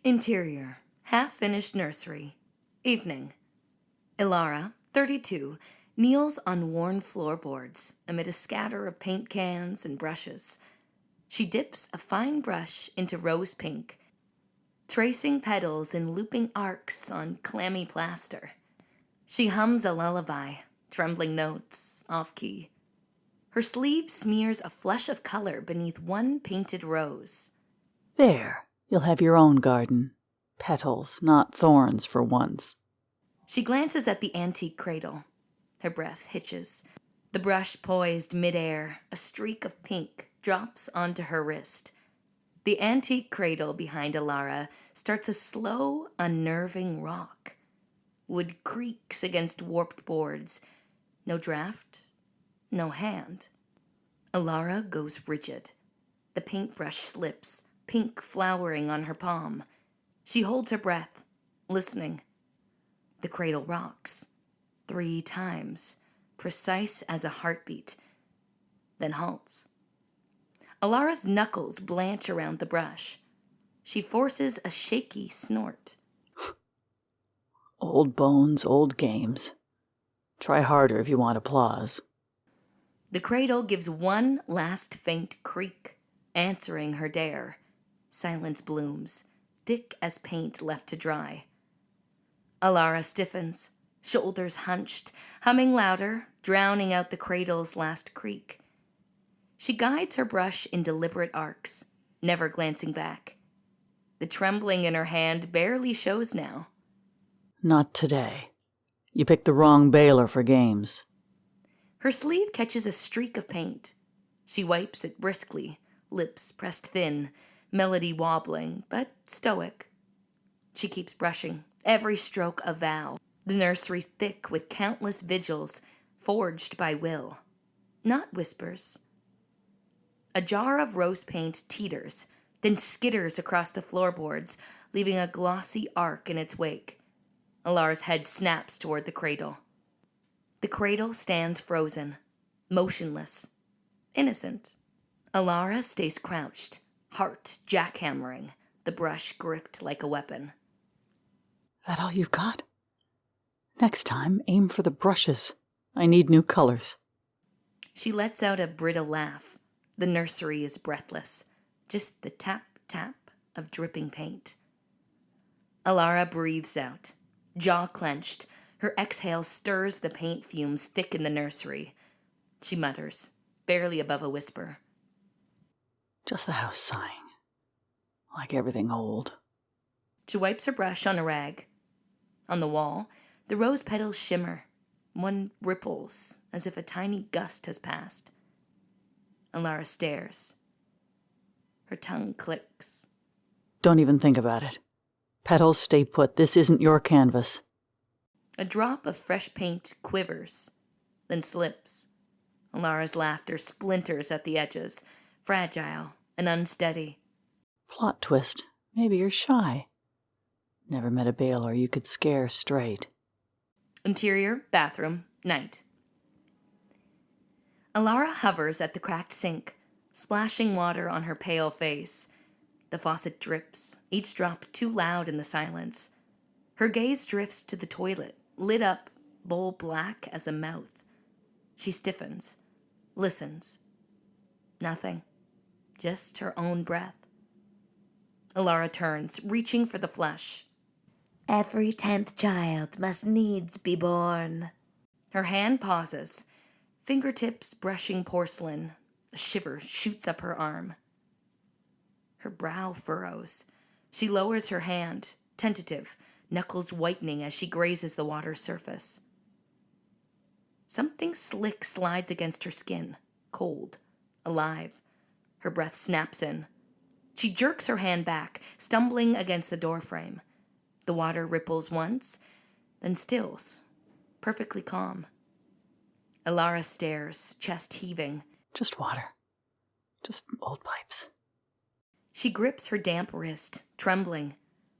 Interior, half-finished nursery. Evening. Elara, 32, kneels on worn floorboards amid a scatter of paint cans and brushes. She dips a fine brush into rose pink, tracing petals in looping arcs on clammy plaster. She hums a lullaby, trembling notes, off-key. Her sleeve smears a flush of color beneath one painted rose. There, you'll have your own garden. Petals, not thorns for once. She glances at the antique cradle. Her breath hitches. The brush poised midair, a streak of pink drops onto her wrist. The antique cradle behind Elara starts a slow, unnerving rock. Wood creaks against warped boards. No draft, no hand. Elara goes rigid. The paintbrush slips, pink flowering on her palm. She holds her breath, listening. The cradle rocks 3 times, precise as a heartbeat, then halts. Alara's knuckles blanch around the brush. She forces a shaky snort. Old bones, old games. Try harder if you want applause. The cradle gives one last faint creak, answering her dare. Silence blooms, thick as paint left to dry. Elara stiffens, shoulders hunched, humming louder, drowning out the cradle's last creak. She guides her brush in deliberate arcs, never glancing back. The trembling in her hand barely shows now. Not today. You picked the wrong baler for games. Her sleeve catches a streak of paint. She wipes it briskly, lips pressed thin, melody wobbling, but stoic. She keeps brushing, every stroke a vow, the nursery thick with countless vigils, forged by will, not whispers. A jar of rose paint teeters, then skitters across the floorboards, leaving a glossy arc in its wake. Alara's head snaps toward the cradle. The cradle stands frozen, motionless, innocent. Elara stays crouched, heart jackhammering, the brush gripped like a weapon. That all you've got? Next time, aim for the brushes. I need new colors. She lets out a brittle laugh. The nursery is breathless, just the tap-tap of dripping paint. Elara breathes out, jaw clenched. Her exhale stirs the paint fumes thick in the nursery. She mutters, barely above a whisper. Just the house sighing. Like everything old. She wipes her brush on a rag. On the wall, the rose petals shimmer. One ripples, as if a tiny gust has passed. Elara stares. Her tongue clicks. Don't even think about it. Petals, stay put. This isn't your canvas. A drop of fresh paint quivers, then slips. Alara's laughter splinters at the edges, fragile and unsteady. Plot twist. Maybe you're shy. Never met a baler you could scare straight. Interior, bathroom, night. Elara hovers at the cracked sink, splashing water on her pale face. The faucet drips, each drop too loud in the silence. Her gaze drifts to the toilet, lit up, bowl black as a mouth. She stiffens, listens. Nothing. Just her own breath. Elara turns, reaching for the flush. Every 10th child must needs be born. Her hand pauses, fingertips brushing porcelain. A shiver shoots up her arm. Her brow furrows. She lowers her hand, tentative, knuckles whitening as she grazes the water's surface. Something slick slides against her skin, cold, alive. Her breath snaps in. She jerks her hand back, stumbling against the doorframe. The water ripples once, then stills, perfectly calm. Elara stares, chest heaving. Just water. Just old pipes. She grips her damp wrist, trembling.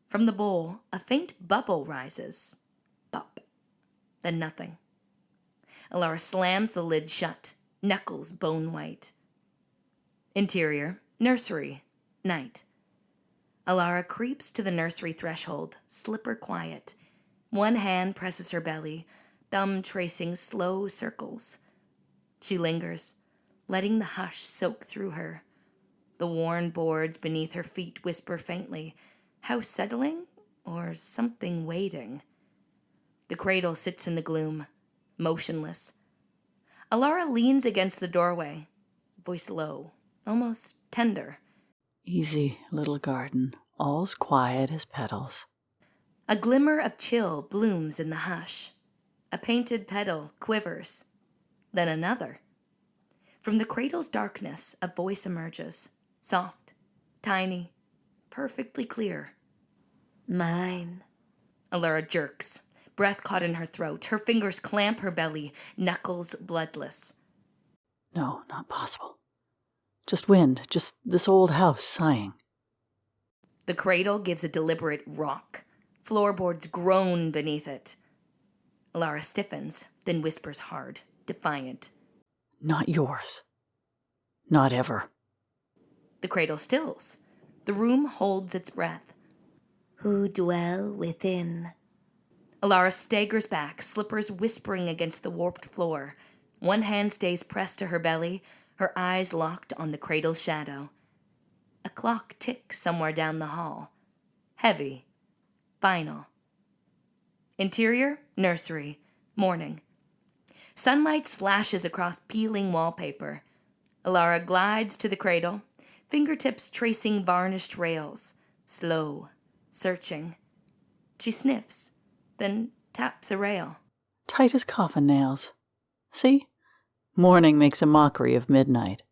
From the bowl, a faint bubble rises. Pop. Then nothing. Elara slams the lid shut, knuckles bone white. Interior, nursery, night. Elara creeps to the nursery threshold, slipper quiet. One hand presses her belly, thumb tracing slow circles. She lingers, letting the hush soak through her. The worn boards beneath her feet whisper faintly, house settling or something waiting. The cradle sits in the gloom, motionless. Elara leans against the doorway, voice low, almost tender. Easy, little garden, all's quiet as petals. A glimmer of chill blooms in the hush. A painted petal quivers, then another. From the cradle's darkness, a voice emerges, soft, tiny, perfectly clear. Mine. Elara jerks, breath caught in her throat. Her fingers clamp her belly, knuckles bloodless. No, not possible. Just wind, just this old house sighing. The cradle gives a deliberate rock. Floorboards groan beneath it. Elara stiffens, then whispers hard, defiant. Not yours. Not ever. The cradle stills. The room holds its breath. Who dwell within? Elara staggers back, slippers whispering against the warped floor. One hand stays pressed to her belly, her eyes locked on the cradle's shadow. A clock ticks somewhere down the hall. Heavy. Final. Interior, nursery, morning. Sunlight slashes across peeling wallpaper. Elara glides to the cradle, fingertips tracing varnished rails. Slow, searching. She sniffs, then taps a rail. Tight as coffin nails. See? Morning makes a mockery of midnight.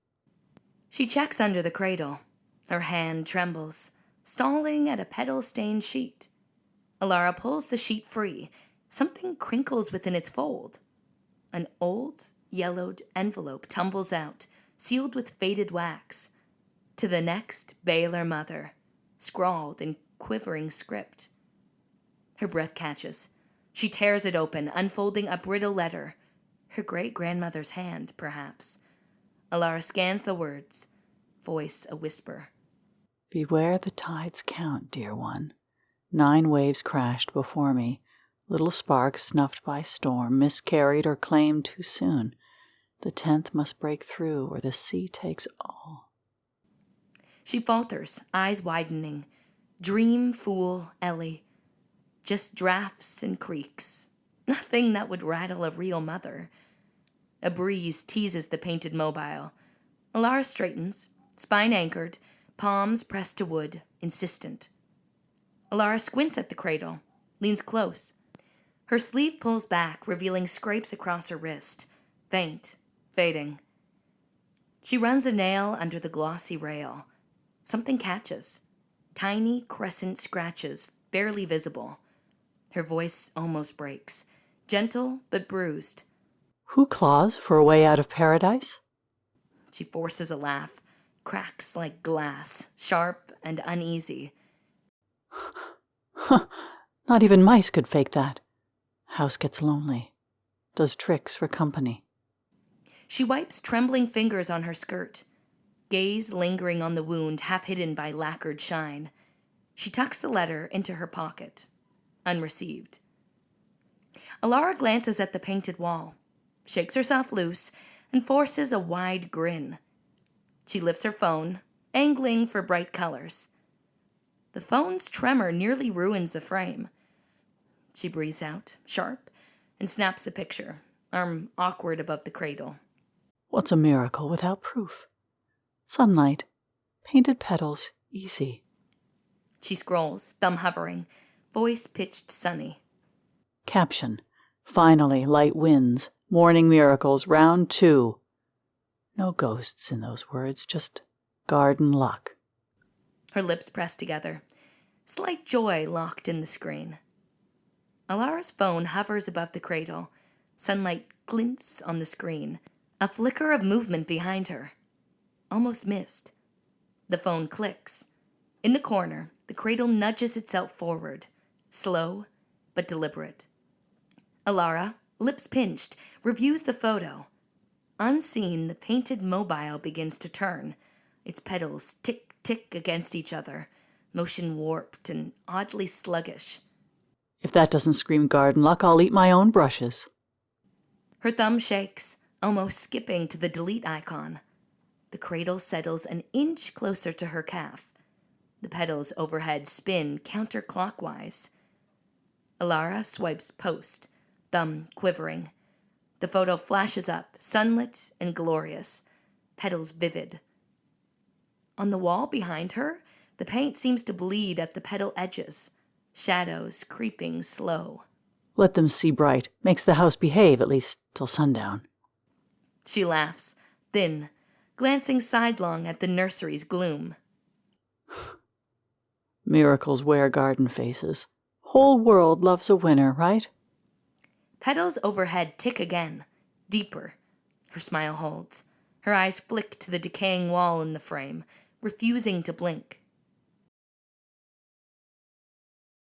She checks under the cradle. Her hand trembles, stalling at a petal-stained sheet. Elara pulls the sheet free. Something crinkles within its fold. An old, yellowed envelope tumbles out, sealed with faded wax. To the next Baylor mother, scrawled in quivering script. Her breath catches. She tears it open, unfolding a brittle letter. Her great-grandmother's hand, perhaps. Elara scans the words, voice a whisper. Beware the tides count, dear one. 9 waves crashed before me, little sparks snuffed by storm, miscarried or claimed too soon. The 10th must break through, or the sea takes all. She falters, eyes widening. Dream fool, Ellie. Just drafts and creaks. Nothing that would rattle a real mother. A breeze teases the painted mobile. Elara straightens, spine anchored, palms pressed to wood, insistent. Elara squints at the cradle, leans close. Her sleeve pulls back, revealing scrapes across her wrist. Faint, fading. She runs a nail under the glossy rail. Something catches. Tiny crescent scratches, barely visible. Her voice almost breaks. Gentle but bruised. Who claws for a way out of paradise? She forces a laugh. Cracks like glass, sharp and uneasy. Not even mice could fake that. House gets lonely. Does tricks for company. She wipes trembling fingers on her skirt. Gaze lingering on the wound, half hidden by lacquered shine. She tucks the letter into her pocket. Unreceived. Elara glances at the painted wall, shakes herself loose, and forces a wide grin. She lifts her phone, angling for bright colors. The phone's tremor nearly ruins the frame. She breathes out, sharp, and snaps a picture, arm awkward above the cradle. What's a miracle without proof? Sunlight, painted petals, easy. She scrolls, thumb hovering, voice pitched sunny. Caption, finally light wins, morning miracles, round 2. No ghosts in those words, just garden luck. Her lips pressed together, slight joy locked in the screen. Elara's phone hovers above the cradle. Sunlight glints on the screen. A flicker of movement behind her. Almost missed. The phone clicks. In the corner, the cradle nudges itself forward, slow but deliberate. Elara, Lips pinched, reviews the photo. Unseen, the painted mobile begins to turn. Its petals tick-tick against each other, motion warped and oddly sluggish. If that doesn't scream garden luck, I'll eat my own brushes. Her thumb shakes, almost skipping to the delete icon. The cradle settles an inch closer to her calf. The petals overhead spin counterclockwise. Elara swipes post, thumb quivering. The photo flashes up, sunlit and glorious, petals vivid. On the wall behind her, the paint seems to bleed at the petal edges, shadows creeping slow. Let them see bright. Makes the house behave, at least till sundown. She laughs, thin, glancing sidelong at the nursery's gloom. Miracles wear garden faces. Whole world loves a winner, right? Petals overhead tick again, deeper. Her smile holds. Her eyes flick to the decaying wall in the frame, refusing to blink.